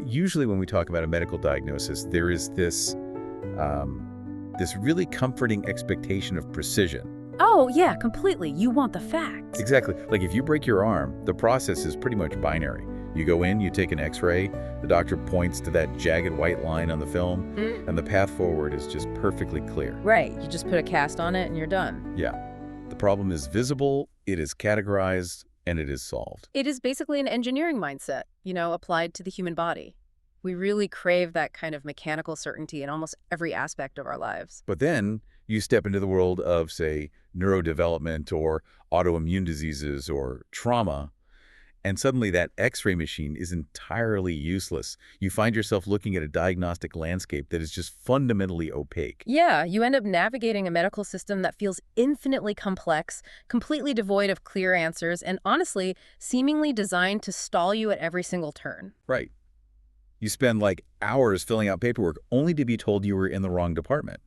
Usually when we talk about a medical diagnosis, there is this really comforting expectation of precision. Oh, yeah, completely. You want the facts. Exactly. Like if you break your arm, the process is pretty much binary. You go in, you take an x-ray, the doctor points to that jagged white line on the film, and the path forward is just perfectly clear. Right. You just put a cast on it and you're done. Yeah. The problem is visible, it is categorized, and it is solved. It is basically an engineering mindset, applied to the human body. We really crave that kind of mechanical certainty in almost every aspect of our lives. But then you step into the world of, say, neurodevelopment or autoimmune diseases or trauma, and suddenly that x-ray machine is entirely useless. You find yourself looking at a diagnostic landscape that is just fundamentally opaque. Yeah, you end up navigating a medical system that feels infinitely complex, completely devoid of clear answers, and honestly, seemingly designed to stall you at every single turn. Right. You spend like hours filling out paperwork only to be told you were in the wrong department.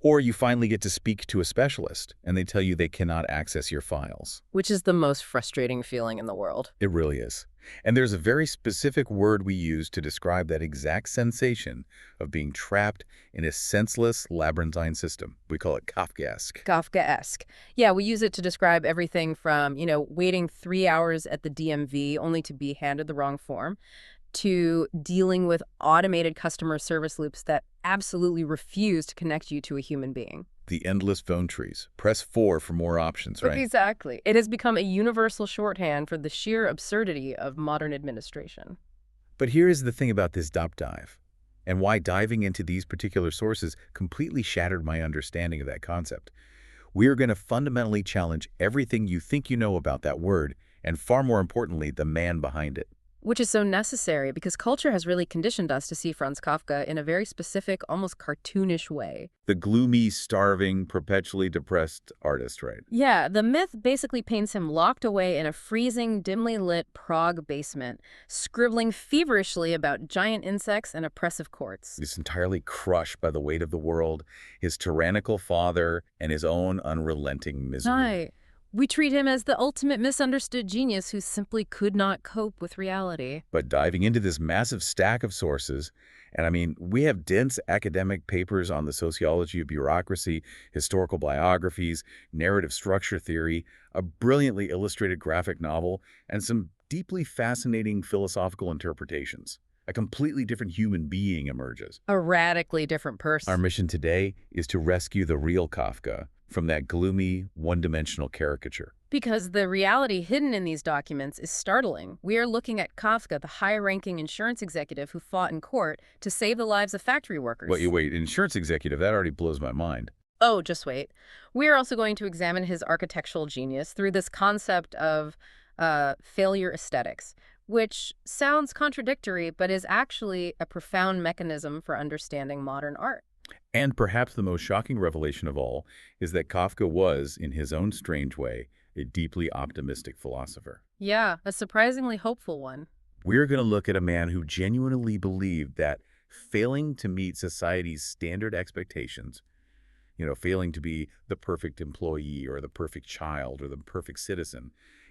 Or you finally get to speak to a specialist and they tell you they cannot access your files. Which is the most frustrating feeling in the world. It really is. And there's a very specific word we use to describe that exact sensation of being trapped in a senseless labyrinthine system. We call it Kafkaesque. Kafkaesque. Yeah, we use it to describe everything from, waiting 3 hours at the DMV only to be handed the wrong form, to dealing with automated customer service loops that absolutely refuse to connect you to a human being. The endless phone trees. Press 4 for more options, right? Exactly. It has become a universal shorthand for the sheer absurdity of modern administration. But here is the thing about this deep dive, and why diving into these particular sources completely shattered my understanding of that concept. We are going to fundamentally challenge everything you think you know about that word, and far more importantly, the man behind it. Which is so necessary because culture has really conditioned us to see Franz Kafka in a very specific, almost cartoonish way. The gloomy, starving, perpetually depressed artist, right? Yeah, the myth basically paints him locked away in a freezing, dimly lit Prague basement, scribbling feverishly about giant insects and oppressive courts. He's entirely crushed by the weight of the world, his tyrannical father, and his own unrelenting misery. Right. We treat him as the ultimate misunderstood genius who simply could not cope with reality. But diving into this massive stack of sources, and I mean, we have dense academic papers on the sociology of bureaucracy, historical biographies, narrative structure theory, a brilliantly illustrated graphic novel, and some deeply fascinating philosophical interpretations. A completely different human being emerges. A radically different person. Our mission today is to rescue the real Kafka from that gloomy, one-dimensional caricature. Because the reality hidden in these documents is startling. We are looking at Kafka, the high-ranking insurance executive who fought in court to save the lives of factory workers. Wait, insurance executive, that already blows my mind. Oh, just wait. We are also going to examine his architectural genius through this concept of failure aesthetics, which sounds contradictory, but is actually a profound mechanism for understanding modern art. And perhaps the most shocking revelation of all is that Kafka was, in his own strange way, a deeply optimistic philosopher. Yeah, a surprisingly hopeful one. We're going to look at a man who genuinely believed that failing to meet society's standard expectations, failing to be the perfect employee or the perfect child or the perfect citizen,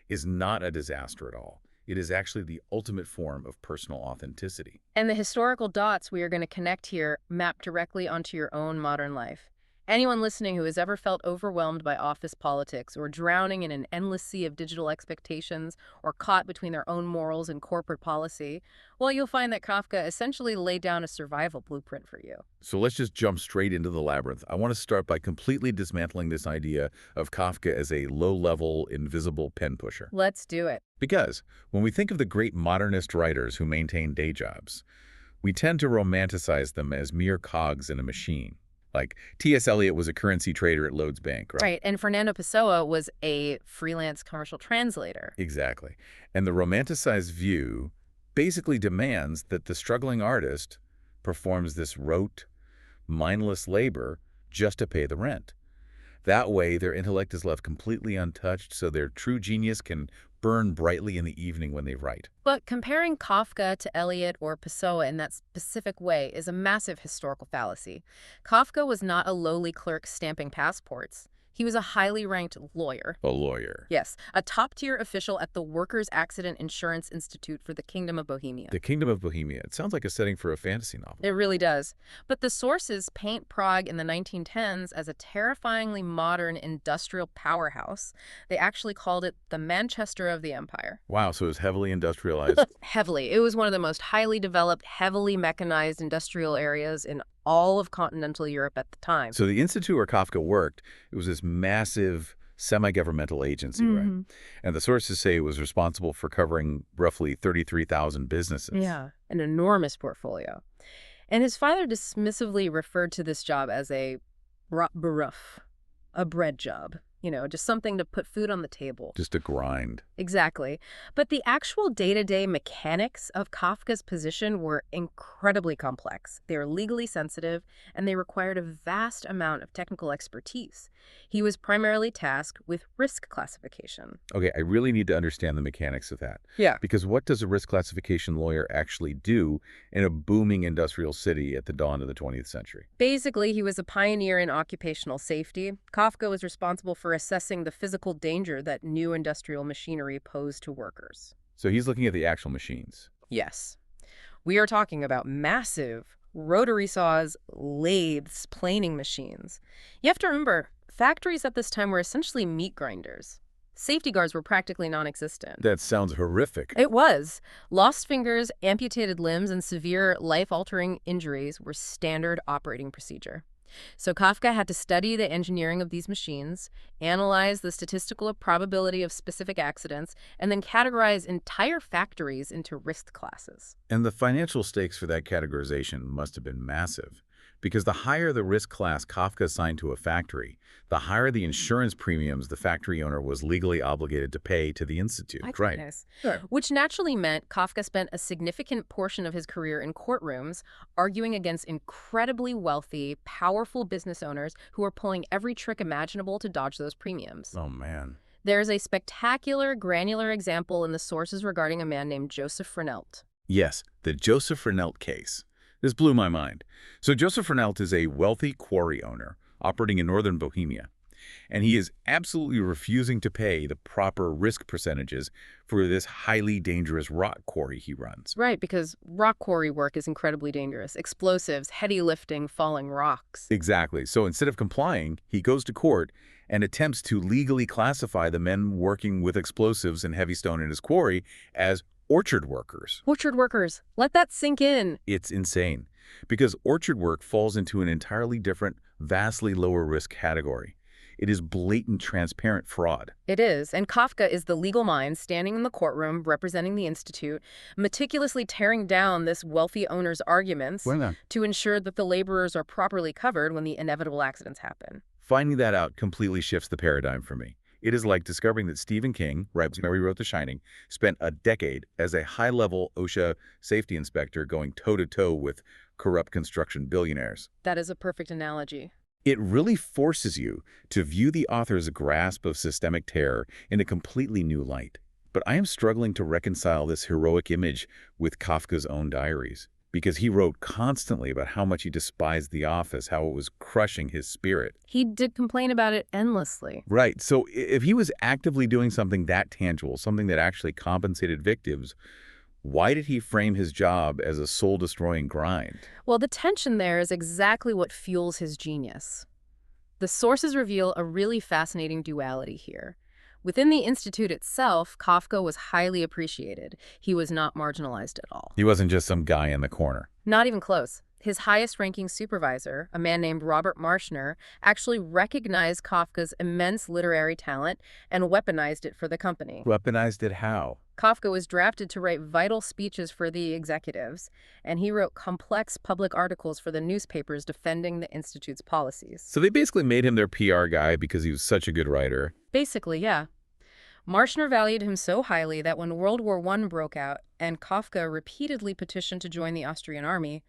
is not a disaster at all. It is actually the ultimate form of personal authenticity. And the historical dots we are going to connect here map directly onto your own modern life. Anyone listening who has ever felt overwhelmed by office politics or drowning in an endless sea of digital expectations or caught between their own morals and corporate policy, well, you'll find that Kafka essentially laid down a survival blueprint for you. So let's just jump straight into the labyrinth. I want to start by completely dismantling this idea of Kafka as a low-level, invisible pen pusher. Let's do it. Because when we think of the great modernist writers who maintain day jobs, we tend to romanticize them as mere cogs in a machine. Like T.S. Eliot was a currency trader at Lloyd's Bank, right? Right, and Fernando Pessoa was a freelance commercial translator. Exactly. And the romanticized view basically demands that the struggling artist performs this rote, mindless labor just to pay the rent. That way, their intellect is left completely untouched, so their true genius can burn brightly in the evening when they write. But comparing Kafka to Eliot or Pessoa in that specific way is a massive historical fallacy. Kafka was not a lowly clerk stamping passports. He was a highly ranked lawyer. A lawyer. Yes, a top-tier official at the Workers' Accident Insurance Institute for the Kingdom of Bohemia. The Kingdom of Bohemia. It sounds like a setting for a fantasy novel. It really does. But the sources paint Prague in the 1910s as a terrifyingly modern industrial powerhouse. They actually called it the Manchester of the Empire. Wow, so it was heavily industrialized. Heavily. It was one of the most highly developed, heavily mechanized industrial areas in all of continental Europe at the time. So the institute where Kafka worked, it was this massive semi-governmental agency, right? And the sources say it was responsible for covering roughly 33,000 businesses. Yeah, an enormous portfolio. And his father dismissively referred to this job as a beruf, a bread job. You know, just something to put food on the table. Just a grind. Exactly. But the actual day-to-day mechanics of Kafka's position were incredibly complex. They were legally sensitive, and they required a vast amount of technical expertise. He was primarily tasked with risk classification. Okay, I really need to understand the mechanics of that. Yeah. Because what does a risk classification lawyer actually do in a booming industrial city at the dawn of the 20th century? Basically, he was a pioneer in occupational safety. Kafka was responsible for assessing the physical danger that new industrial machinery posed to workers. So he's looking at the actual machines. Yes. We are talking about massive rotary saws, lathes, planing machines. You have to remember, factories at this time were essentially meat grinders. Safety guards were practically non-existent. That sounds horrific. It was. Lost fingers, amputated limbs, and severe life-altering injuries were standard operating procedure. So Kafka had to study the engineering of these machines, analyze the statistical probability of specific accidents, and then categorize entire factories into risk classes. And the financial stakes for that categorization must have been massive. Because the higher the risk class Kafka assigned to a factory, the higher the insurance premiums the factory owner was legally obligated to pay to the institute. My Right. goodness. Sure. Which naturally meant Kafka spent a significant portion of his career in courtrooms arguing against incredibly wealthy, powerful business owners who were pulling every trick imaginable to dodge those premiums. Oh, man. There's a spectacular, granular example in the sources regarding a man named Joseph Frenelt. Yes, the Joseph Frenelt case. This blew my mind. So Joseph Frenelt is a wealthy quarry owner operating in northern Bohemia, and he is absolutely refusing to pay the proper risk percentages for this highly dangerous rock quarry he runs. Right, because rock quarry work is incredibly dangerous. Explosives, heavy lifting, falling rocks. Exactly. So instead of complying, he goes to court and attempts to legally classify the men working with explosives and heavy stone in his quarry as orchard workers. Orchard workers. Let that sink in. It's insane, because orchard work falls into an entirely different, vastly lower risk category. It is blatant, transparent fraud. It is, and Kafka is the legal mind standing in the courtroom representing the institute, meticulously tearing down this wealthy owner's arguments to ensure that the laborers are properly covered when the inevitable accidents happen. Finding that out completely shifts the paradigm for me. It is like discovering that Stephen King, right before he wrote The Shining, spent a decade as a high-level OSHA safety inspector going toe-to-toe with corrupt construction billionaires. That is a perfect analogy. It really forces you to view the author's grasp of systemic terror in a completely new light. But I am struggling to reconcile this heroic image with Kafka's own diaries, because he wrote constantly about how much he despised the office, how it was crushing his spirit. He did complain about it endlessly. Right. So if he was actively doing something that tangible, something that actually compensated victims, why did he frame his job as a soul-destroying grind? Well, the tension there is exactly what fuels his genius. The sources reveal a really fascinating duality here. Within the institute itself, Kafka was highly appreciated. He was not marginalized at all. He wasn't just some guy in the corner. Not even close. His highest-ranking supervisor, a man named Robert Marschner, actually recognized Kafka's immense literary talent and weaponized it for the company. Weaponized it how? Kafka was drafted to write vital speeches for the executives, and he wrote complex public articles for the newspapers defending the institute's policies. So they basically made him their PR guy because he was such a good writer. Basically, yeah. Marschner valued him so highly that when World War I broke out and Kafka repeatedly petitioned to join the Austrian army,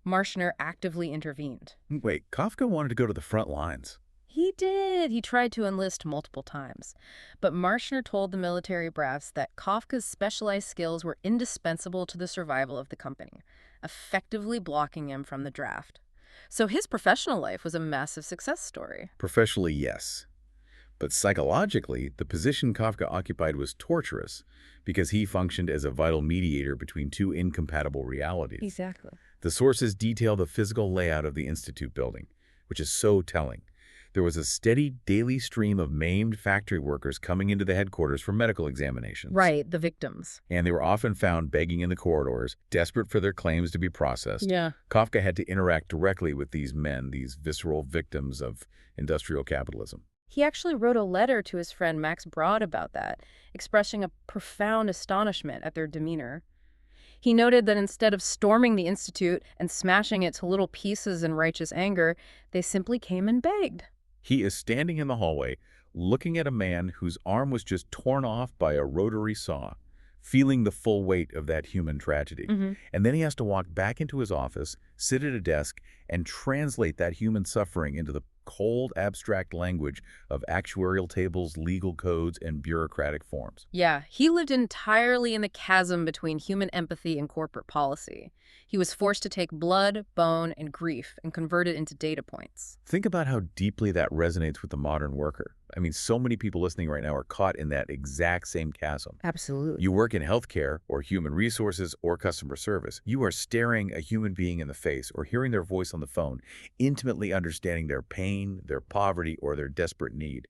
Marschner actively intervened. Wait, Kafka wanted to go to the front lines. He did. He tried to enlist multiple times. But Marschner told the military brass that Kafka's specialized skills were indispensable to the survival of the company, effectively blocking him from the draft. So his professional life was a massive success story. Professionally, yes. But psychologically, the position Kafka occupied was torturous because he functioned as a vital mediator between two incompatible realities. Exactly. The sources detail the physical layout of the Institute building, which is so telling. There was a steady daily stream of maimed factory workers coming into the headquarters for medical examinations. Right, the victims. And they were often found begging in the corridors, desperate for their claims to be processed. Yeah. Kafka had to interact directly with these men, these visceral victims of industrial capitalism. He actually wrote a letter to his friend Max Brod about that, expressing a profound astonishment at their demeanor. He noted that instead of storming the Institute and smashing it to little pieces in righteous anger, they simply came and begged. He is standing in the hallway, looking at a man whose arm was just torn off by a rotary saw, feeling the full weight of that human tragedy. And then he has to walk back into his office, sit at a desk, and translate that human suffering into the cold, abstract language of actuarial tables, legal codes, and bureaucratic forms. Yeah, he lived entirely in the chasm between human empathy and corporate policy. He was forced to take blood, bone, and grief and convert it into data points. Think about how deeply that resonates with the modern worker. I mean, so many people listening right now are caught in that exact same chasm. Absolutely. You work in healthcare or human resources or customer service. You are staring a human being in the face or hearing their voice on the phone, intimately understanding their pain, their poverty, or their desperate need.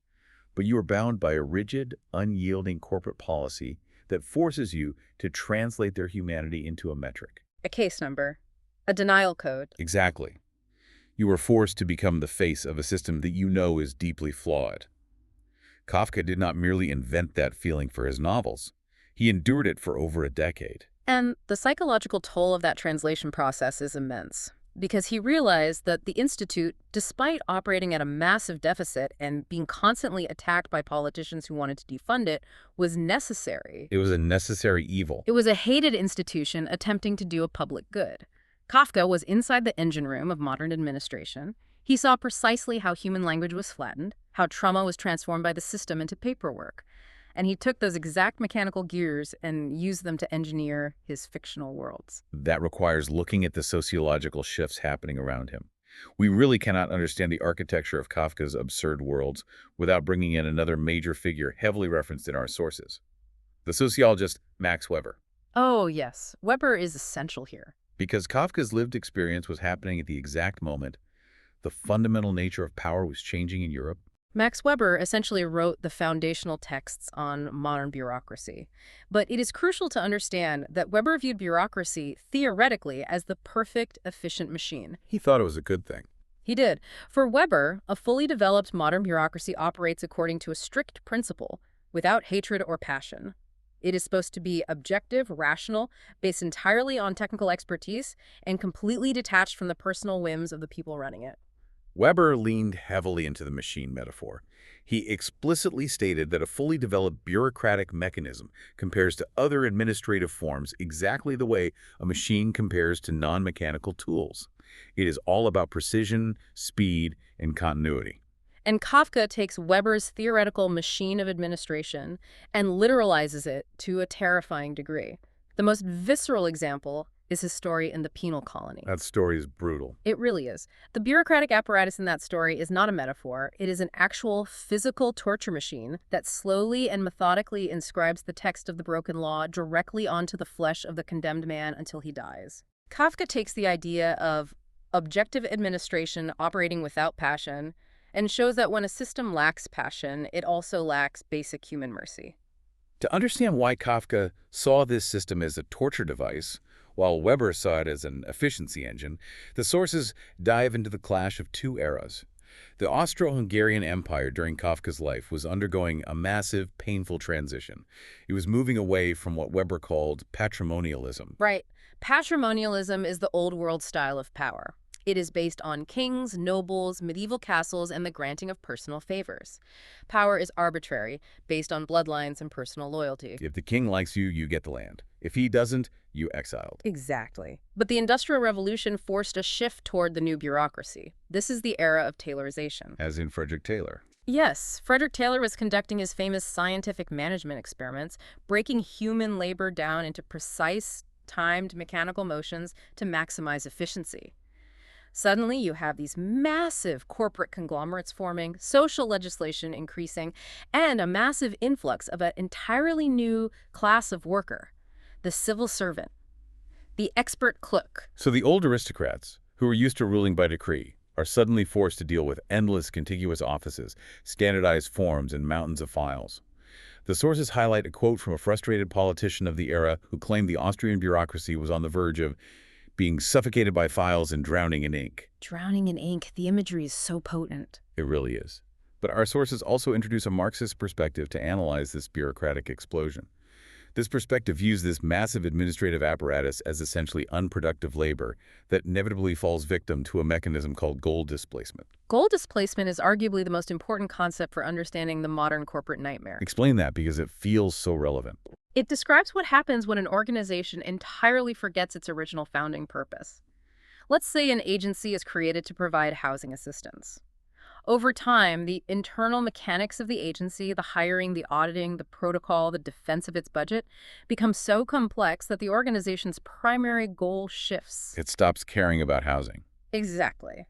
But you are bound by a rigid, unyielding corporate policy that forces you to translate their humanity into a metric. A case number, a denial code. Exactly. You are forced to become the face of a system that you know is deeply flawed. Kafka did not merely invent that feeling for his novels. He endured it for over a decade. And the psychological toll of that translation process is immense, because he realized that the Institute, despite operating at a massive deficit and being constantly attacked by politicians who wanted to defund it, was necessary. It was a necessary evil. It was a hated institution attempting to do a public good. Kafka was inside the engine room of modern administration. He saw precisely how human language was flattened, how trauma was transformed by the system into paperwork. And he took those exact mechanical gears and used them to engineer his fictional worlds. That requires looking at the sociological shifts happening around him. We really cannot understand the architecture of Kafka's absurd worlds without bringing in another major figure heavily referenced in our sources, the sociologist Max Weber. Oh, yes. Weber is essential here. Because Kafka's lived experience was happening at the exact moment the fundamental nature of power was changing in Europe. Max Weber essentially wrote the foundational texts on modern bureaucracy. But it is crucial to understand that Weber viewed bureaucracy theoretically as the perfect, efficient machine. He thought it was a good thing. He did. For Weber, a fully developed modern bureaucracy operates according to a strict principle, without hatred or passion. It is supposed to be objective, rational, based entirely on technical expertise, and completely detached from the personal whims of the people running it. Weber leaned heavily into the machine metaphor. He explicitly stated that a fully developed bureaucratic mechanism compares to other administrative forms exactly the way a machine compares to non-mechanical tools. It is all about precision, speed, and continuity. And Kafka takes Weber's theoretical machine of administration and literalizes it to a terrifying degree. The most visceral example is his story in the penal colony. That story is brutal. It really is. The bureaucratic apparatus in that story is not a metaphor. It is an actual physical torture machine that slowly and methodically inscribes the text of the broken law directly onto the flesh of the condemned man until he dies. Kafka takes the idea of objective administration operating without passion and shows that when a system lacks passion, it also lacks basic human mercy. To understand why Kafka saw this system as a torture device, while Weber saw it as an efficiency engine, the sources dive into the clash of two eras. The Austro-Hungarian Empire during Kafka's life was undergoing a massive, painful transition. It was moving away from what Weber called patrimonialism. Right. Patrimonialism is the old world style of power. It is based on kings, nobles, medieval castles, and the granting of personal favors. Power is arbitrary, based on bloodlines and personal loyalty. If the king likes you, you get the land. If he doesn't, you exiled. Exactly. But the Industrial Revolution forced a shift toward the new bureaucracy. This is the era of Taylorization. As in Frederick Taylor. Yes, Frederick Taylor was conducting his famous scientific management experiments, breaking human labor down into precise, timed mechanical motions to maximize efficiency. Suddenly, you have these massive corporate conglomerates forming, social legislation increasing, and a massive influx of an entirely new class of worker, the civil servant, the expert clerk. So the old aristocrats, who were used to ruling by decree, are suddenly forced to deal with endless contiguous offices, standardized forms, and mountains of files. The sources highlight a quote from a frustrated politician of the era who claimed the Austrian bureaucracy was on the verge of being suffocated by files and drowning in ink. Drowning in ink, the imagery is so potent. It really is. But our sources also introduce a Marxist perspective to analyze this bureaucratic explosion. This perspective views this massive administrative apparatus as essentially unproductive labor that inevitably falls victim to a mechanism called goal displacement. Goal displacement is arguably the most important concept for understanding the modern corporate nightmare. Explain that because it feels so relevant. It describes what happens when an organization entirely forgets its original founding purpose. Let's say an agency is created to provide housing assistance. Over time, the internal mechanics of the agency, the hiring, the auditing, the protocol, the defense of its budget, become so complex that the organization's primary goal shifts. It stops caring about housing. Exactly.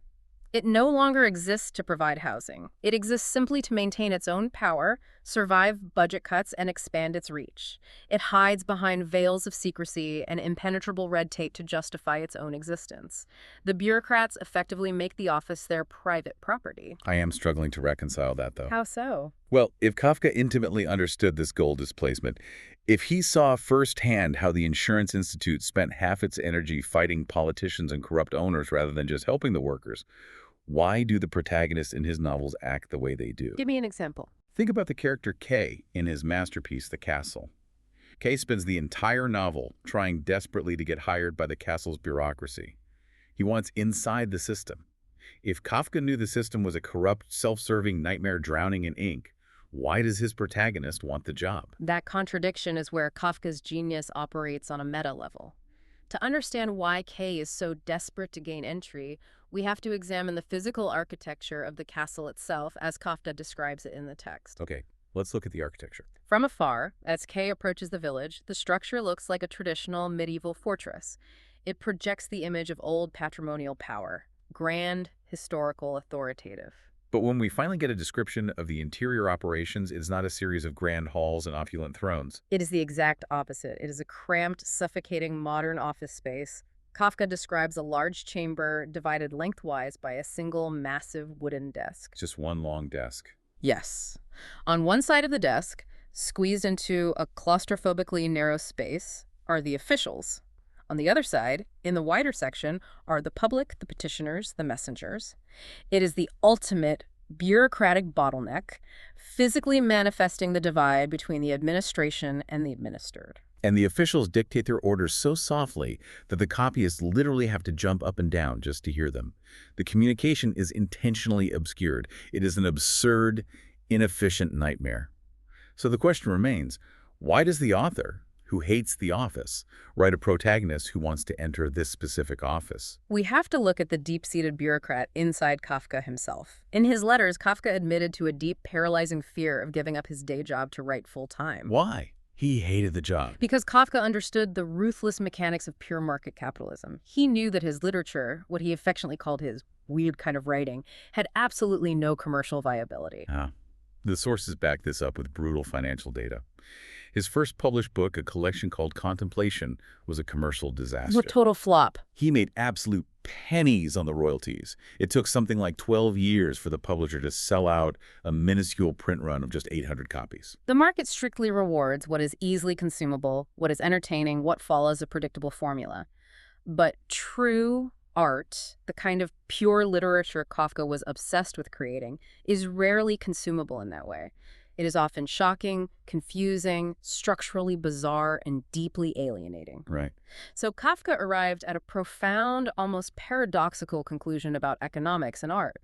It no longer exists to provide housing. It exists simply to maintain its own power, survive budget cuts, and expand its reach. It hides behind veils of secrecy and impenetrable red tape to justify its own existence. The bureaucrats effectively make the office their private property. I am struggling to reconcile that, though. How so? Well, if Kafka intimately understood this goal displacement, if he saw firsthand how the Insurance Institute spent half its energy fighting politicians and corrupt owners rather than just helping the workers, why do the protagonists in his novels act the way they do? Give me an example. Think about the character K in his masterpiece, The Castle. K spends the entire novel trying desperately to get hired by the castle's bureaucracy. He wants inside the system. If Kafka knew the system was a corrupt, self-serving nightmare drowning in ink, why does his protagonist want the job? That contradiction is where Kafka's genius operates on a meta level. To understand why K is so desperate to gain entry, we have to examine the physical architecture of the castle itself as Kafka describes it in the text. Okay, let's look at the architecture. From afar, as K approaches the village, the structure looks like a traditional medieval fortress. It projects the image of old patrimonial power, grand, historical, authoritative. But when we finally get a description of the interior operations, it's not a series of grand halls and opulent thrones. It is the exact opposite. It is a cramped, suffocating modern office space. Kafka describes a large chamber divided lengthwise by a single massive wooden desk. Just one long desk. Yes. On one side of the desk, squeezed into a claustrophobically narrow space, are the officials. On the other side, in the wider section, are the public, the petitioners, the messengers. It is the ultimate bureaucratic bottleneck, physically manifesting the divide between the administration and the administered. And the officials dictate their orders so softly that the copyists literally have to jump up and down just to hear them. The communication is intentionally obscured. It is an absurd, inefficient nightmare. So the question remains, why does the author, who hates the office, write a protagonist who wants to enter this specific office? We have to look at the deep-seated bureaucrat inside Kafka himself. In his letters, Kafka admitted to a deep, paralyzing fear of giving up his day job to write full-time. Why? He hated the job. Because Kafka understood the ruthless mechanics of pure market capitalism. He knew that his literature, what he affectionately called his weird kind of writing, had absolutely no commercial viability. The sources back this up with brutal financial data. His first published book, a collection called Contemplation, was a commercial disaster. A total flop. He made absolute pennies on the royalties. It took something like 12 years for the publisher to sell out a minuscule print run of just 800 copies. The market strictly rewards what is easily consumable, what is entertaining, what follows a predictable formula. But true art, the kind of pure literature Kafka was obsessed with creating, is rarely consumable in that way. It is often shocking, confusing, structurally bizarre, and deeply alienating. Right. So Kafka arrived at a profound, almost paradoxical conclusion about economics and art.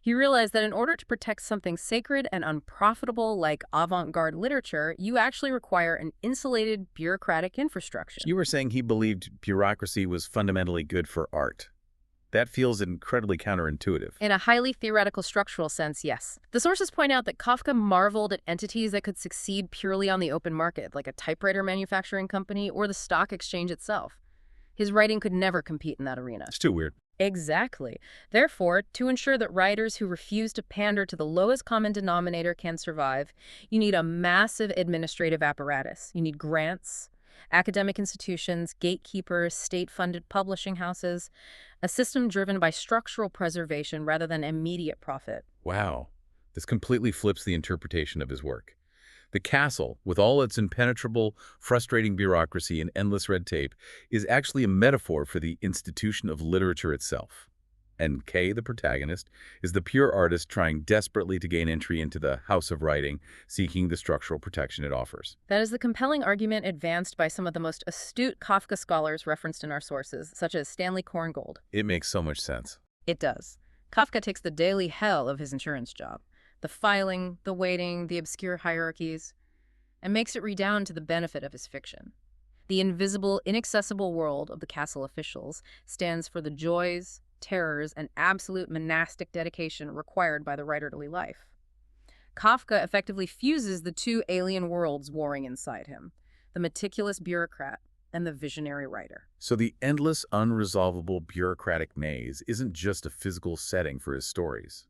He realized that in order to protect something sacred and unprofitable like avant-garde literature, you actually require an insulated bureaucratic infrastructure. You were saying he believed bureaucracy was fundamentally good for art. That feels incredibly counterintuitive. In a highly theoretical structural sense, yes. The sources point out that Kafka marveled at entities that could succeed purely on the open market, like a typewriter manufacturing company or the stock exchange itself. His writing could never compete in that arena. It's too weird. Exactly. Therefore, to ensure that writers who refuse to pander to the lowest common denominator can survive, you need a massive administrative apparatus. You need grants, academic institutions, gatekeepers, state-funded publishing houses, a system driven by structural preservation rather than immediate profit. Wow. This completely flips the interpretation of his work. The castle, with all its impenetrable, frustrating bureaucracy and endless red tape, is actually a metaphor for the institution of literature itself. And Kay, the protagonist, is the pure artist trying desperately to gain entry into the house of writing, seeking the structural protection it offers. That is the compelling argument advanced by some of the most astute Kafka scholars referenced in our sources, such as Stanley Korngold. It makes so much sense. It does. Kafka takes the daily hell of his insurance job, the filing, the waiting, the obscure hierarchies, and makes it redound to the benefit of his fiction. The invisible, inaccessible world of the castle officials stands for the joys, terrors, and absolute monastic dedication required by the writerly life. Kafka effectively fuses the two alien worlds warring inside him, the meticulous bureaucrat and the visionary writer. So the endless, unresolvable bureaucratic maze isn't just a physical setting for his stories.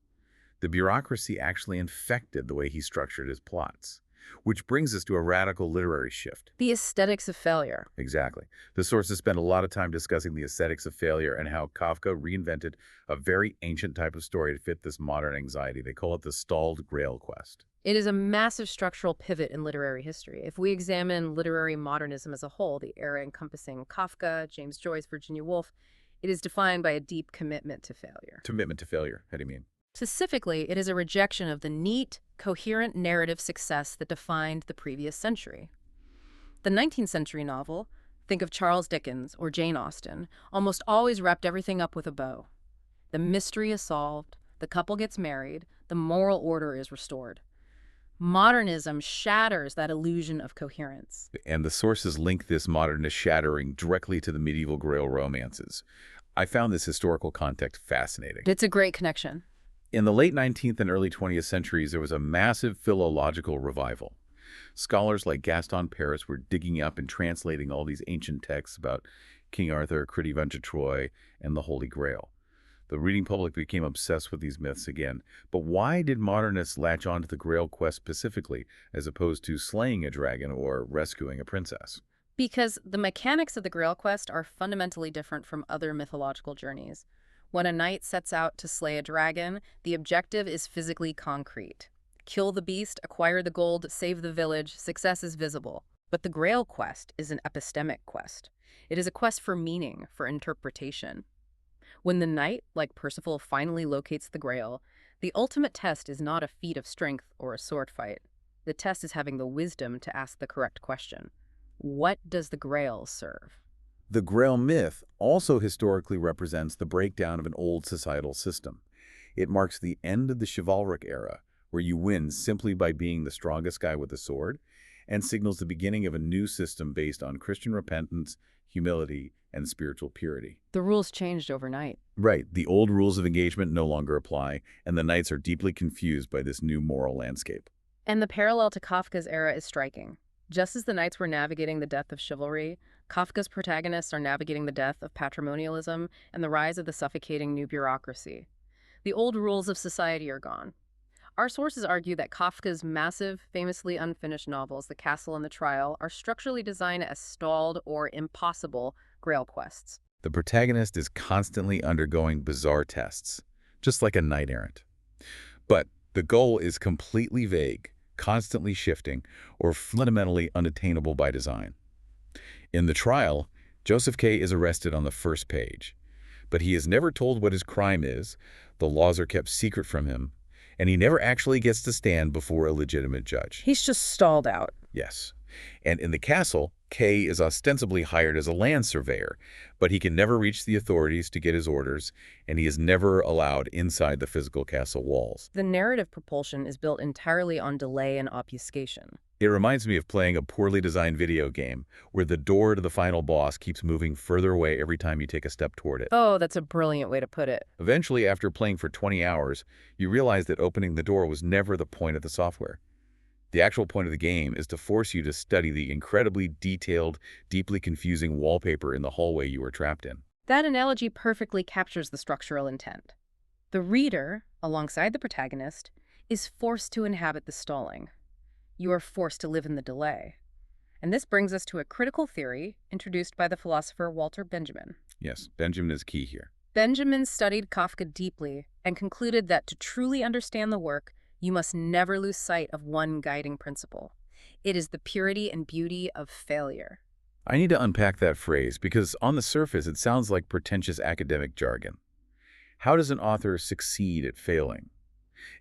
The bureaucracy actually infected the way he structured his plots. Which brings us to a radical literary shift. The aesthetics of failure. Exactly. The sources spend a lot of time discussing the aesthetics of failure and how Kafka reinvented a very ancient type of story to fit this modern anxiety. They call it the stalled Grail quest. It is a massive structural pivot in literary history. If we examine literary modernism as a whole, the era encompassing Kafka, James Joyce, Virginia Woolf, it is defined by a deep commitment to failure. Commitment to failure. How do you mean? Specifically, it is a rejection of the neat, coherent narrative success that defined the previous century. The 19th century novel, think of Charles Dickens or Jane Austen, almost always wrapped everything up with a bow. The mystery is solved, the couple gets married, the moral order is restored. Modernism shatters that illusion of coherence. And the sources link this modernist shattering directly to the medieval Grail romances. I found this historical context fascinating. It's a great connection. In the late 19th and early 20th centuries, there was a massive philological revival. Scholars like Gaston Paris were digging up and translating all these ancient texts about King Arthur, Critivant Troy, and the Holy Grail. The reading public became obsessed with these myths again. But why did modernists latch on to the Grail quest specifically, as opposed to slaying a dragon or rescuing a princess? Because the mechanics of the Grail quest are fundamentally different from other mythological journeys. When a knight sets out to slay a dragon, the objective is physically concrete. Kill the beast, acquire the gold, save the village, success is visible. But the Grail quest is an epistemic quest. It is a quest for meaning, for interpretation. When the knight, like Percival, finally locates the Grail, the ultimate test is not a feat of strength or a sword fight. The test is having the wisdom to ask the correct question. What does the Grail serve? The Grail myth also historically represents the breakdown of an old societal system. It marks the end of the chivalric era, where you win simply by being the strongest guy with a sword, and signals the beginning of a new system based on Christian repentance, humility, and spiritual purity. The rules changed overnight. Right, the old rules of engagement no longer apply, and the knights are deeply confused by this new moral landscape. And the parallel to Kafka's era is striking. Just as the knights were navigating the death of chivalry, Kafka's protagonists are navigating the death of patrimonialism and the rise of the suffocating new bureaucracy. The old rules of society are gone. Our sources argue that Kafka's massive, famously unfinished novels, The Castle and the Trial, are structurally designed as stalled or impossible Grail quests. The protagonist is constantly undergoing bizarre tests, just like a knight-errant. But the goal is completely vague, constantly shifting, or fundamentally unattainable by design. In The Trial, Joseph K. is arrested on the first page, but he is never told what his crime is, the laws are kept secret from him, and he never actually gets to stand before a legitimate judge. He's just stalled out. Yes. And in The Castle, Kay is ostensibly hired as a land surveyor, but he can never reach the authorities to get his orders, and he is never allowed inside the physical castle walls. The narrative propulsion is built entirely on delay and obfuscation. It reminds me of playing a poorly designed video game where the door to the final boss keeps moving further away every time you take a step toward it. Oh, that's a brilliant way to put it. Eventually, after playing for 20 hours, you realize that opening the door was never the point of the software. The actual point of the game is to force you to study the incredibly detailed, deeply confusing wallpaper in the hallway you were trapped in. That analogy perfectly captures the structural intent. The reader, alongside the protagonist, is forced to inhabit the stalling. You are forced to live in the delay. And this brings us to a critical theory introduced by the philosopher Walter Benjamin. Yes, Benjamin is key here. Benjamin studied Kafka deeply and concluded that to truly understand the work, you must never lose sight of one guiding principle. It is the purity and beauty of failure. I need to unpack that phrase because on the surface it sounds like pretentious academic jargon. How does an author succeed at failing?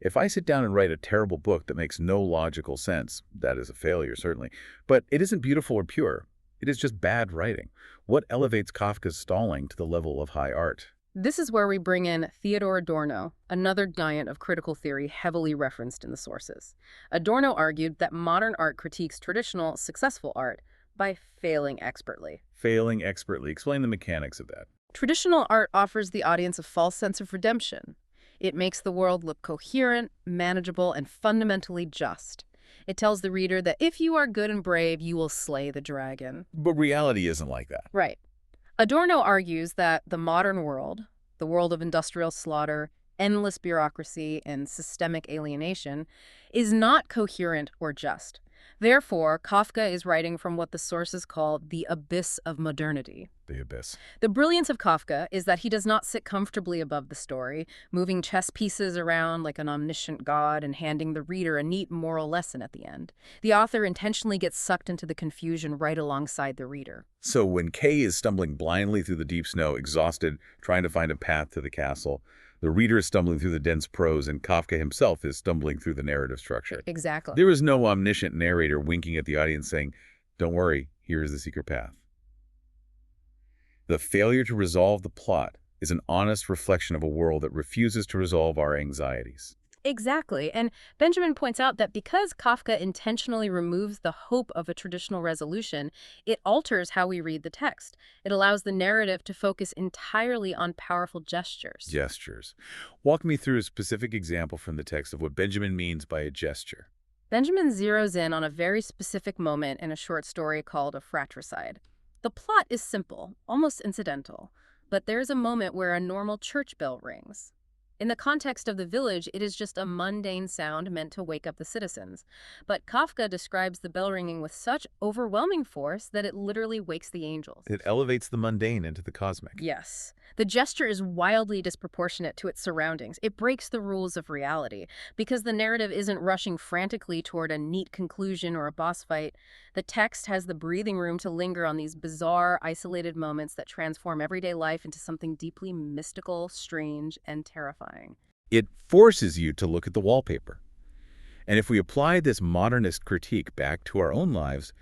If I sit down and write a terrible book that makes no logical sense, that is a failure, certainly. But it isn't beautiful or pure. It is just bad writing. What elevates Kafka's stalling to the level of high art? This is where we bring in Theodor Adorno, another giant of critical theory heavily referenced in the sources. Adorno argued that modern art critiques traditional, successful art by failing expertly. Failing expertly. Explain the mechanics of that. Traditional art offers the audience a false sense of redemption. It makes the world look coherent, manageable, and fundamentally just. It tells the reader that if you are good and brave, you will slay the dragon. But reality isn't like that. Right. Adorno argues that the modern world, the world of industrial slaughter, endless bureaucracy, and systemic alienation, is not coherent or just. Therefore, Kafka is writing from what the sources call the abyss of modernity. The abyss. The brilliance of Kafka is that he does not sit comfortably above the story, moving chess pieces around like an omniscient god and handing the reader a neat moral lesson at the end. The author intentionally gets sucked into the confusion right alongside the reader. So when Kay is stumbling blindly through the deep snow, exhausted, trying to find a path to the castle, the reader is stumbling through the dense prose, and Kafka himself is stumbling through the narrative structure. Exactly. There is no omniscient narrator winking at the audience saying, "Don't worry, here is the secret path." The failure to resolve the plot is an honest reflection of a world that refuses to resolve our anxieties. Exactly. And Benjamin points out that because Kafka intentionally removes the hope of a traditional resolution, it alters how we read the text. It allows the narrative to focus entirely on powerful gestures. Gestures. Walk me through a specific example from the text of what Benjamin means by a gesture. Benjamin zeroes in on a very specific moment in a short story called A Fratricide. The plot is simple, almost incidental, but there's a moment where a normal church bell rings. In the context of the village, it is just a mundane sound meant to wake up the citizens. But Kafka describes the bell ringing with such overwhelming force that it literally wakes the angels. It elevates the mundane into the cosmic. Yes. The gesture is wildly disproportionate to its surroundings. It breaks the rules of reality. Because the narrative isn't rushing frantically toward a neat conclusion or a boss fight, the text has the breathing room to linger on these bizarre, isolated moments that transform everyday life into something deeply mystical, strange, and terrifying. It forces you to look at the wallpaper. And if we apply this modernist critique back to our own lives,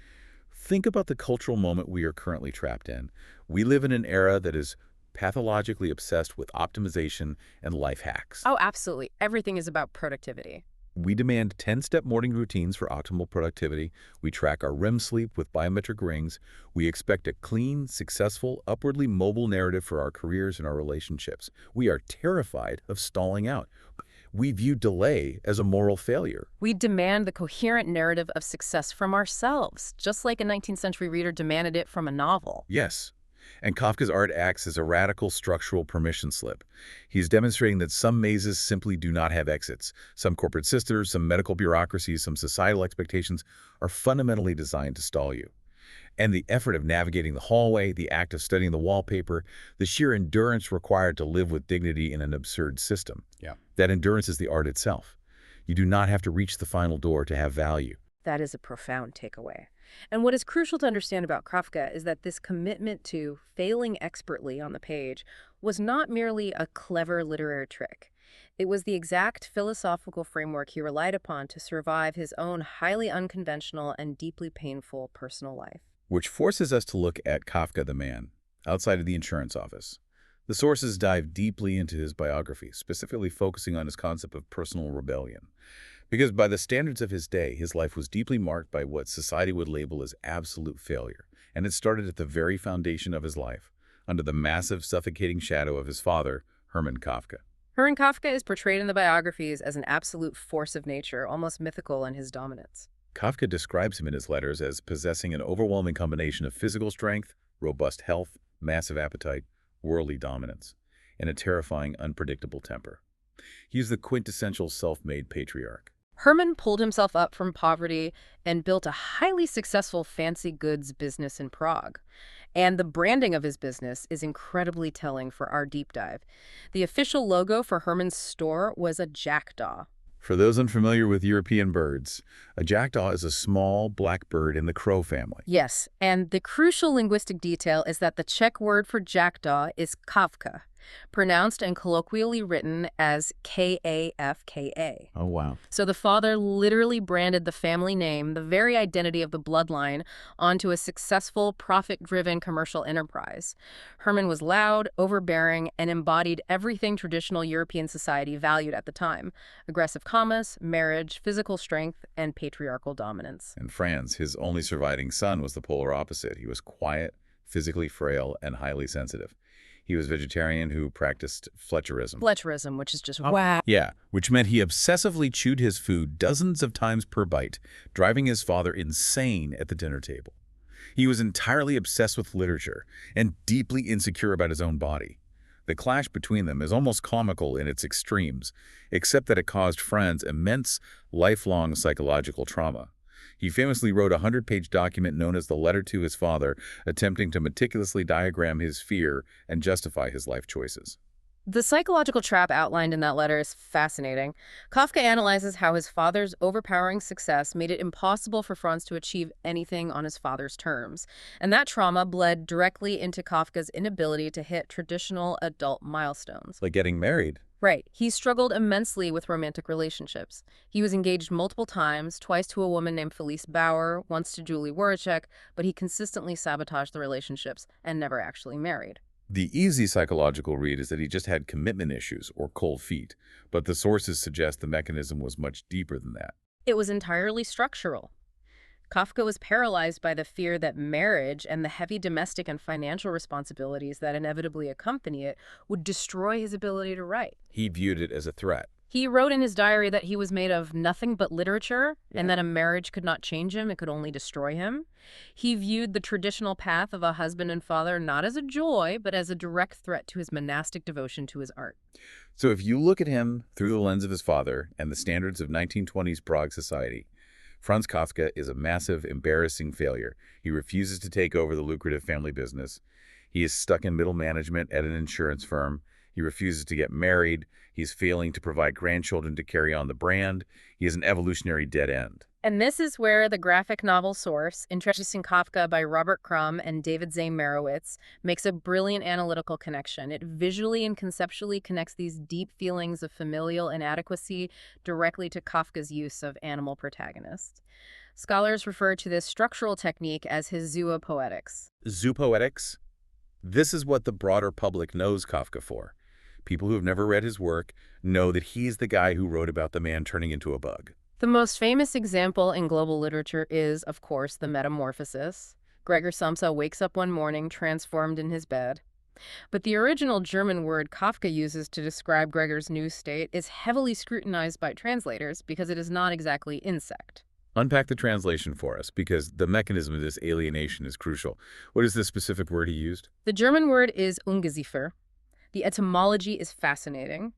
think about the cultural moment we are currently trapped in. We live in an era that is pathologically obsessed with optimization and life hacks. Oh, absolutely. Everything is about productivity. We demand 10-step morning routines for optimal productivity. We track our REM sleep with biometric rings. We expect a clean, successful, upwardly mobile narrative for our careers and our relationships. We are terrified of stalling out. We view delay as a moral failure. We demand the coherent narrative of success from ourselves, just like a 19th century reader demanded it from a novel. Yes. And Kafka's art acts as a radical structural permission slip. He's demonstrating that some mazes simply do not have exits. Some corporate systems, some medical bureaucracies, some societal expectations are fundamentally designed to stall you. And the effort of navigating the hallway, the act of studying the wallpaper, the sheer endurance required to live with dignity in an absurd system. That endurance is the art itself. You do not have to reach the final door to have value. That is a profound takeaway. And what is crucial to understand about Kafka is that this commitment to failing expertly on the page was not merely a clever literary trick. It was the exact philosophical framework he relied upon to survive his own highly unconventional and deeply painful personal life. Which forces us to look at Kafka the man, outside of the insurance office. The sources dive deeply into his biography, specifically focusing on his concept of personal rebellion. Because by the standards of his day, his life was deeply marked by what society would label as absolute failure, and it started at the very foundation of his life, under the massive, suffocating shadow of his father, Hermann Kafka. Hermann Kafka is portrayed in the biographies as an absolute force of nature, almost mythical in his dominance. Kafka describes him in his letters as possessing an overwhelming combination of physical strength, robust health, massive appetite, worldly dominance, and a terrifying, unpredictable temper. He is the quintessential self-made patriarch. Herman pulled himself up from poverty and built a highly successful fancy goods business in Prague. And the branding of his business is incredibly telling for our deep dive. The official logo for Herman's store was a jackdaw. For those unfamiliar with European birds, a jackdaw is a small black bird in the crow family. Yes, and the crucial linguistic detail is that the Czech word for jackdaw is Kafka, pronounced and colloquially written as Kafka. Oh, wow. So the father literally branded the family name, the very identity of the bloodline, onto a successful, profit-driven commercial enterprise. Herman was loud, overbearing, and embodied everything traditional European society valued at the time: aggressive commerce, marriage, physical strength, and patriarchal dominance. And Franz, his only surviving son, was the polar opposite. He was quiet, physically frail, and highly sensitive. He was vegetarian who practiced Fletcherism. Fletcherism, which is just Oh. wow. Yeah, which meant he obsessively chewed his food dozens of times per bite, driving his father insane at the dinner table. He was entirely obsessed with literature and deeply insecure about his own body. The clash between them is almost comical in its extremes, except that it caused Franz immense, lifelong psychological trauma. He famously wrote a 100-page document known as the Letter to his Father, attempting to meticulously diagram his fear and justify his life choices. The psychological trap outlined in that letter is fascinating. Kafka analyzes how his father's overpowering success made it impossible for Franz to achieve anything on his father's terms. And that trauma bled directly into Kafka's inability to hit traditional adult milestones. Like getting married. Right. He struggled immensely with romantic relationships. He was engaged multiple times, twice to a woman named Felice Bauer, once to Julie Wuracek, but he consistently sabotaged the relationships and never actually married. The easy psychological read is that he just had commitment issues or cold feet, but the sources suggest the mechanism was much deeper than that. It was entirely structural. Kafka was paralyzed by the fear that marriage and the heavy domestic and financial responsibilities that inevitably accompany it would destroy his ability to write. He viewed it as a threat. He wrote in his diary that he was made of nothing but literature and that a marriage could not change him, it could only destroy him. He viewed the traditional path of a husband and father not as a joy, but as a direct threat to his monastic devotion to his art. So if you look at him through the lens of his father and the standards of 1920s Prague society, Franz Kafka is a massive, embarrassing failure. He refuses to take over the lucrative family business. He is stuck in middle management at an insurance firm. He refuses to get married. He's failing to provide grandchildren to carry on the brand. He is an evolutionary dead end. And this is where the graphic novel Source, Introducing Kafka by Robert Crumb and David Zane Merowitz, makes a brilliant analytical connection. It visually and conceptually connects these deep feelings of familial inadequacy directly to Kafka's use of animal protagonists. Scholars refer to this structural technique as his zoopoetics. Zoopoetics? This is what the broader public knows Kafka for. People who have never read his work know that he's the guy who wrote about the man turning into a bug. The most famous example in global literature is, of course, the Metamorphosis. Gregor Samsa wakes up one morning transformed in his bed. But the original German word Kafka uses to describe Gregor's new state is heavily scrutinized by translators because it is not exactly insect. Unpack the translation for us, because the mechanism of this alienation is crucial. What is the specific word he used? The German word is Ungeziefer. The etymology is fascinating.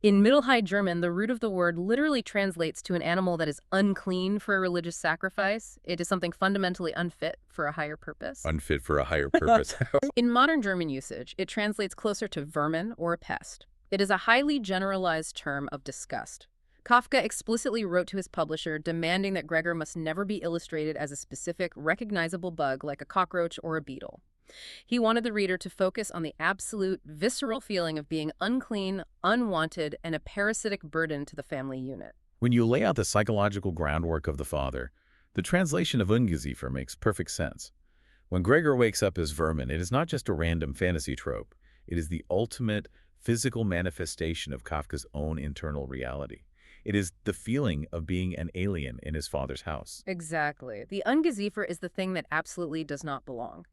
In Middle High German, the root of the word literally translates to an animal that is unclean for a religious sacrifice. It is something fundamentally unfit for a higher purpose. Unfit for a higher purpose. In modern German usage, it translates closer to vermin or a pest. It is a highly generalized term of disgust. Kafka explicitly wrote to his publisher demanding that Gregor must never be illustrated as a specific, recognizable bug like a cockroach or a beetle. He wanted the reader to focus on the absolute, visceral feeling of being unclean, unwanted, and a parasitic burden to the family unit. When you lay out the psychological groundwork of the father, the translation of Ungeziefer makes perfect sense. When Gregor wakes up as vermin, it is not just a random fantasy trope. It is the ultimate physical manifestation of Kafka's own internal reality. It is the feeling of being an alien in his father's house. Exactly. The Ungeziefer is the thing that absolutely does not belong.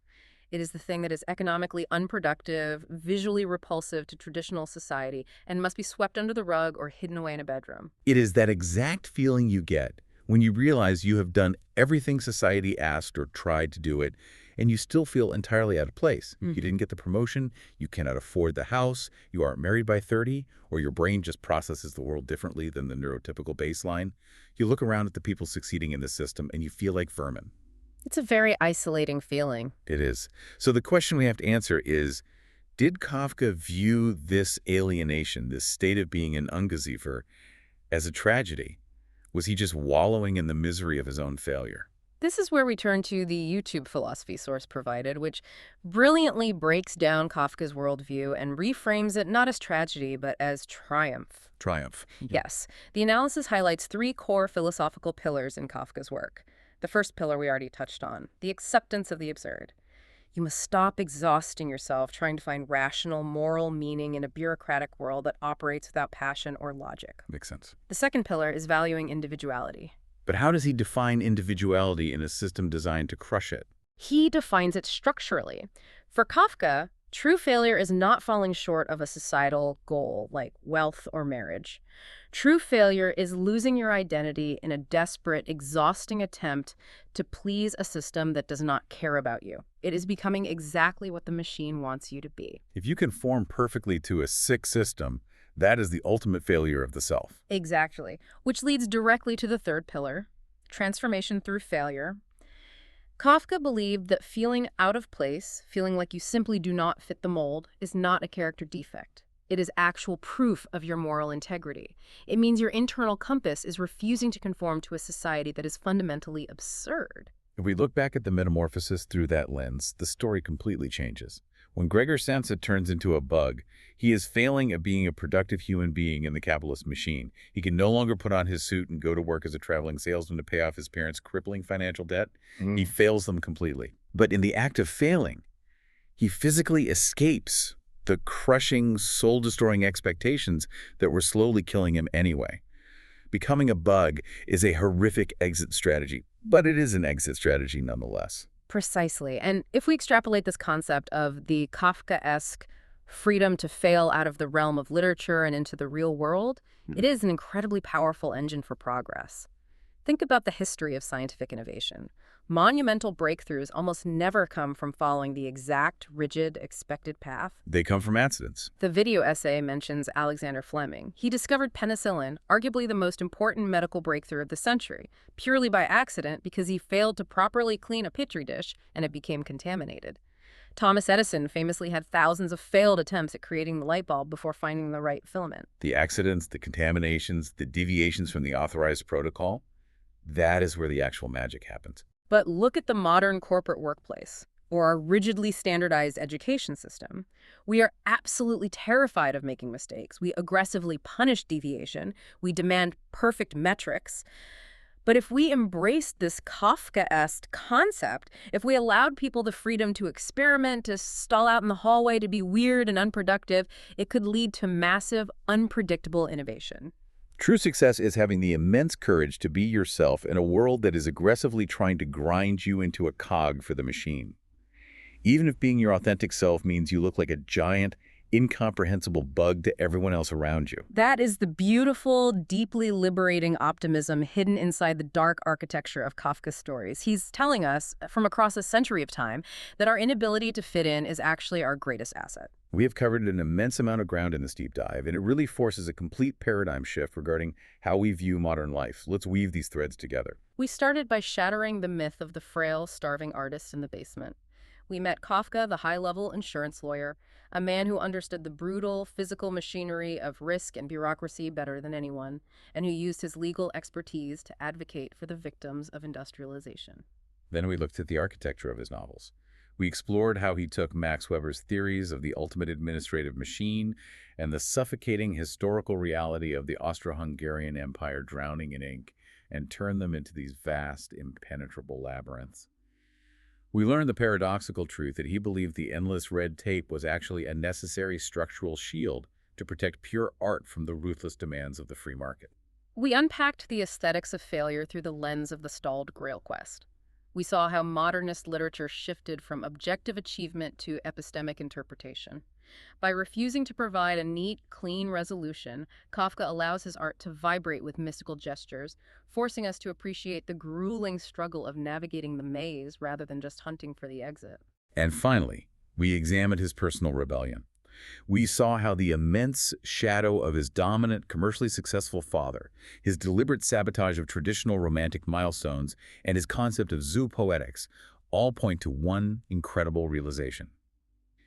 It is the thing that is economically unproductive, visually repulsive to traditional society, and must be swept under the rug or hidden away in a bedroom. It is that exact feeling you get when you realize you have done everything society asked or tried to do it, and you still feel entirely out of place. You Mhm. didn't get the promotion, you cannot afford the house, you aren't married by 30, or your brain just processes the world differently than the neurotypical baseline. You look around at the people succeeding in the system and you feel like vermin. It's a very isolating feeling. It is. So the question we have to answer is, did Kafka view this alienation, this state of being an Ungeziefer, as a tragedy? Was he just wallowing in the misery of his own failure? This is where we turn to the YouTube philosophy source provided, which brilliantly breaks down Kafka's worldview and reframes it not as tragedy, but as triumph. Triumph. Yes, the analysis highlights three core philosophical pillars in Kafka's work. The first pillar we already touched on, the acceptance of the absurd. You must stop exhausting yourself trying to find rational, moral meaning in a bureaucratic world that operates without passion or logic. Makes sense. The second pillar is valuing individuality. But how does he define individuality in a system designed to crush it? He defines it structurally. For Kafka, true failure is not falling short of a societal goal like wealth or marriage. True failure is losing your identity in a desperate, exhausting attempt to please a system that does not care about you. It is becoming exactly what the machine wants you to be. If you conform perfectly to a sick system, that is the ultimate failure of the self. Exactly. Which leads directly to the third pillar, transformation through failure. Kafka believed that feeling out of place, feeling like you simply do not fit the mold, is not a character defect. It is actual proof of your moral integrity. It means your internal compass is refusing to conform to a society that is fundamentally absurd. If we look back at the metamorphosis through that lens, the story completely changes. When Gregor Samsa turns into a bug, he is failing at being a productive human being in the capitalist machine. He can no longer put on his suit and go to work as a traveling salesman to pay off his parents' crippling financial debt. He fails them completely. But in the act of failing, he physically escapes the crushing, soul-destroying expectations that were slowly killing him anyway. Becoming a bug is a horrific exit strategy, but it is an exit strategy nonetheless. Precisely. And if we extrapolate this concept of the Kafkaesque freedom to fail out of the realm of literature and into the real world, it is an incredibly powerful engine for progress. Think about the history of scientific innovation. Monumental breakthroughs almost never come from following the exact, rigid, expected path. They come from accidents. The video essay mentions Alexander Fleming. He discovered penicillin, arguably the most important medical breakthrough of the century, purely by accident because he failed to properly clean a petri dish and it became contaminated. Thomas Edison famously had thousands of failed attempts at creating the light bulb before finding the right filament. The accidents, the contaminations, the deviations from the authorized protocol, that is where the actual magic happens. But look at the modern corporate workplace or our rigidly standardized education system. We are absolutely terrified of making mistakes. We aggressively punish deviation. We demand perfect metrics. But if we embraced this Kafkaesque concept, if we allowed people the freedom to experiment, to stall out in the hallway, to be weird and unproductive, it could lead to massive, unpredictable innovation. True success is having the immense courage to be yourself in a world that is aggressively trying to grind you into a cog for the machine. Even if being your authentic self means you look like a giant, incomprehensible bug to everyone else around you. That is the beautiful, deeply liberating optimism hidden inside the dark architecture of Kafka's stories. He's telling us, from across a century of time, that our inability to fit in is actually our greatest asset. We have covered an immense amount of ground in this deep dive, and it really forces a complete paradigm shift regarding how we view modern life. Let's weave these threads together. We started by shattering the myth of the frail, starving artist in the basement. We met Kafka, the high-level insurance lawyer, a man who understood the brutal, physical machinery of risk and bureaucracy better than anyone, and who used his legal expertise to advocate for the victims of industrialization. Then we looked at the architecture of his novels. We explored how he took Max Weber's theories of the ultimate administrative machine and the suffocating historical reality of the Austro-Hungarian Empire drowning in ink and turned them into these vast, impenetrable labyrinths. We learned the paradoxical truth that he believed the endless red tape was actually a necessary structural shield to protect pure art from the ruthless demands of the free market. We unpacked the aesthetics of failure through the lens of the stalled Grail quest. We saw how modernist literature shifted from objective achievement to epistemic interpretation. By refusing to provide a neat, clean resolution, Kafka allows his art to vibrate with mystical gestures, forcing us to appreciate the grueling struggle of navigating the maze rather than just hunting for the exit. And finally, we examined his personal rebellion. We saw how the immense shadow of his dominant, commercially successful father, his deliberate sabotage of traditional romantic milestones, and his concept of zoopoetics all point to one incredible realization.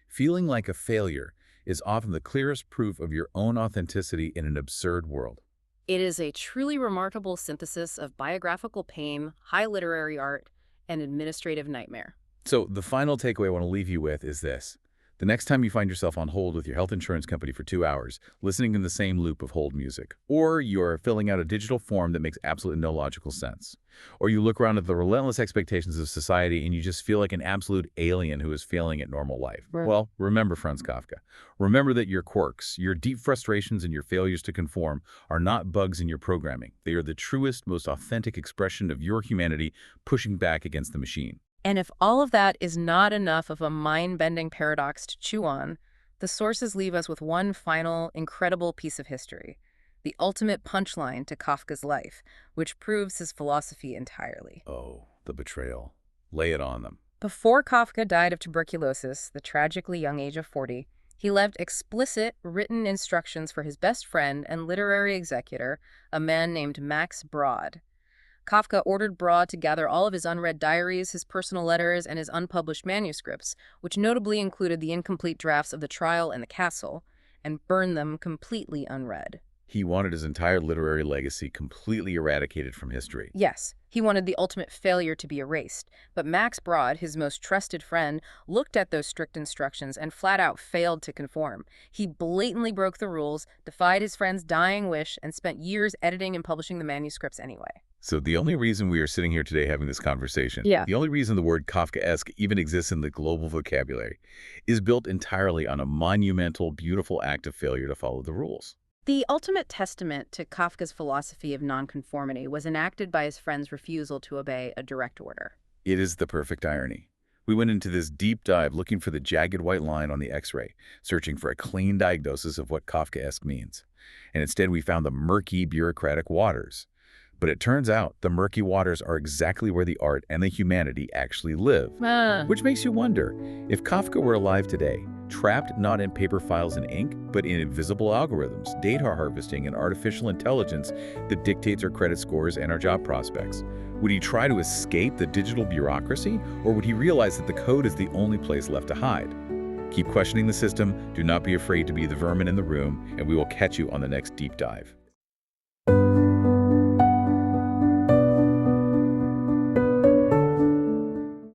Feeling like a failure is often the clearest proof of your own authenticity in an absurd world. It is a truly remarkable synthesis of biographical pain, high literary art, and administrative nightmare. So the final takeaway I want to leave you with is this. The next time you find yourself on hold with your health insurance company for 2 hours, listening in the same loop of hold music, or you're filling out a digital form that makes absolutely no logical sense, or you look around at the relentless expectations of society and you just feel like an absolute alien who is failing at normal life. Right. Well, remember Franz Kafka. Remember that your quirks, your deep frustrations, and your failures to conform are not bugs in your programming. They are the truest, most authentic expression of your humanity pushing back against the machine. And if all of that is not enough of a mind-bending paradox to chew on, the sources leave us with one final, incredible piece of history, the ultimate punchline to Kafka's life, which proves his philosophy entirely. Oh, the betrayal. Lay it on them. Before Kafka died of tuberculosis, the tragically young age of 40, he left explicit, written instructions for his best friend and literary executor, a man named Max Brod. Kafka ordered Brod to gather all of his unread diaries, his personal letters, and his unpublished manuscripts, which notably included the incomplete drafts of The Trial and The Castle, and burn them completely unread. He wanted his entire literary legacy completely eradicated from history. Yes, he wanted the ultimate failure to be erased, but Max Brod, his most trusted friend, looked at those strict instructions and flat out failed to conform. He blatantly broke the rules, defied his friend's dying wish, and spent years editing and publishing the manuscripts anyway. So the only reason we are sitting here today having this conversation, the only reason the word Kafkaesque even exists in the global vocabulary, is built entirely on a monumental, beautiful act of failure to follow the rules. The ultimate testament to Kafka's philosophy of nonconformity was enacted by his friend's refusal to obey a direct order. It is the perfect irony. We went into this deep dive looking for the jagged white line on the X-ray, searching for a clean diagnosis of what Kafkaesque means. And instead we found the murky, bureaucratic waters. But it turns out the murky waters are exactly where the art and the humanity actually live. Which makes you wonder, if Kafka were alive today, trapped not in paper files and ink, but in invisible algorithms, data harvesting, and artificial intelligence that dictates our credit scores and our job prospects, would he try to escape the digital bureaucracy, or would he realize that the code is the only place left to hide? Keep questioning the system, do not be afraid to be the vermin in the room, and we will catch you on the next deep dive.